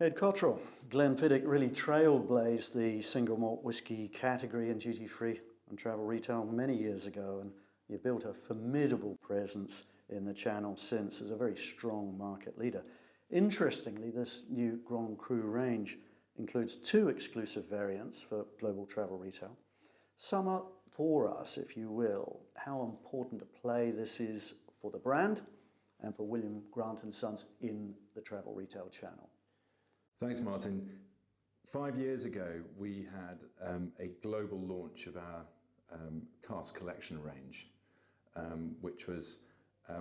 Ed Cottrell, Glenfiddich really trailblazed the single malt whisky category in duty-free and travel retail many years ago, and you built a formidable presence in the channel since as a very strong market leader. Interestingly, this new Grand Cru range includes 2 exclusive variants for global travel retail. Sum up for us, if you will, how important a play this is for the brand and for William Grant & Sons in the travel retail channel. Thanks, Martin. 5 years ago, we had a global launch of our cask collection range, which was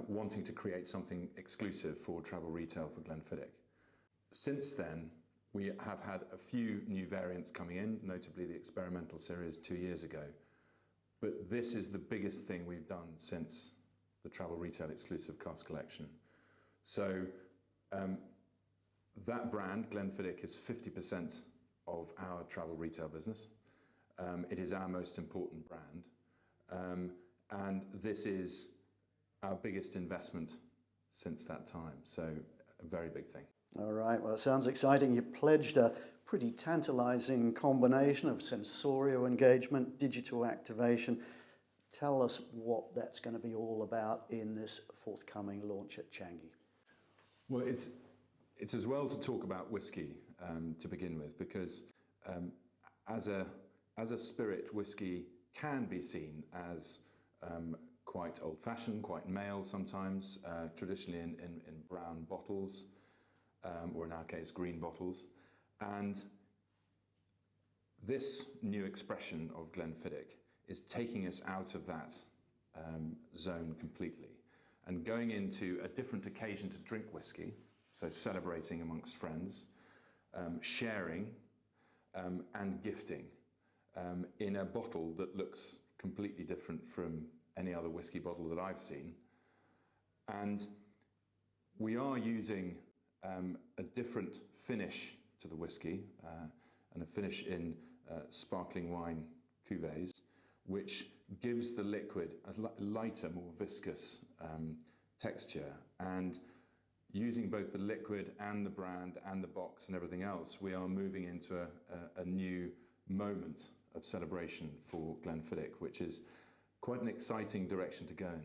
wanting to create something exclusive for travel retail for Glenfiddich. Since then, we have had a few new variants coming in, notably the experimental series 2 years ago. But this is the biggest thing we've done since the travel retail exclusive cask collection. So that brand, Glenfiddich, is 50% of our travel retail business. It is our most important brand. And this is our biggest investment since that time. So a very big thing. All right, well, it sounds exciting. You pledged a pretty tantalizing combination of sensorial engagement, digital activation. Tell us what that's going to be all about in this forthcoming launch at Changi. Well, it's as well to talk about whiskey to begin with, because as a spirit, whiskey can be seen as quite old-fashioned, quite male sometimes, traditionally in brown bottles, or in our case, green bottles. And this new expression of Glenfiddich is taking us out of that zone completely and going into a different occasion to drink whiskey, so celebrating amongst friends, sharing and gifting in a bottle that looks completely different from any other whiskey bottle that I've seen. And we are using a different finish to the whiskey, and a finish in sparkling wine cuvées, which gives the liquid a lighter, more viscous texture. And using both the liquid and the brand and the box and everything else, we are moving into a new moment of celebration for Glenfiddich, which is quite an exciting direction to go in.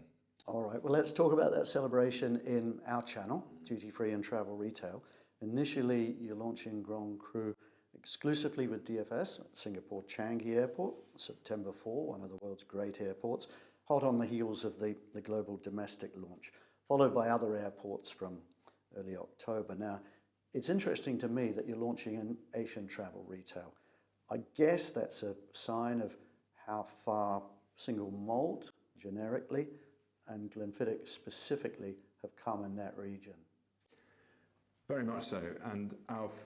All right, well, let's talk about that celebration in our channel, duty-free and travel retail. Initially, you're launching Grand Cru exclusively with DFS at Singapore Changi Airport, September 4, one of the world's great airports, hot on the heels of the global domestic launch, followed by other airports from early October. Now, it's interesting to me that you're launching in Asian travel retail. I guess that's a sign of how far single malt, generically, and Glenfiddich specifically have come in that region. Very much so, and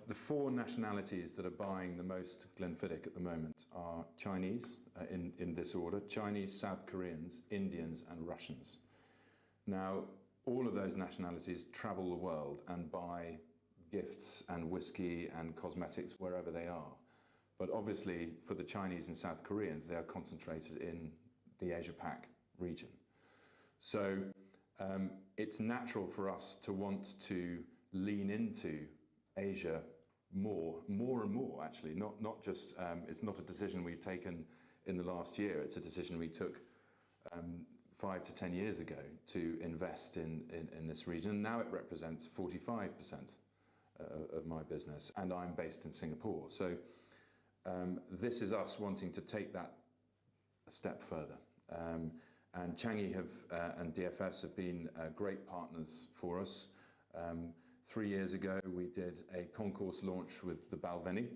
the 4 nationalities that are buying the most Glenfiddich at the moment are Chinese, in this order: Chinese, South Koreans, Indians and Russians. Now, all of those nationalities travel the world and buy gifts and whiskey and cosmetics wherever they are. But obviously, for the Chinese and South Koreans, they are concentrated in the Asia-Pac region. So it's natural for us to want to lean into Asia more and more, actually. Not just, it's not a decision we've taken in the last year, it's a decision we took 5 to 10 years ago to invest in this region. Now it represents 45% of my business, and I'm based in Singapore. So this is us wanting to take that a step further. And Changi and DFS have been great partners for us. 3 years ago, we did a concourse launch with the Balvenie,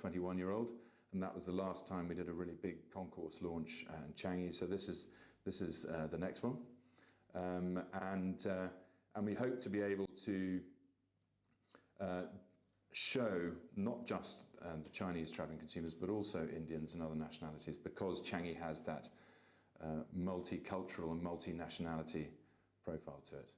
21-year-old, and that was the last time we did a really big concourse launch in Changi. So this is the next one, and we hope to be able to show not just the Chinese travelling consumers, but also Indians and other nationalities, because Changi has that multicultural and multi-nationality profile to it.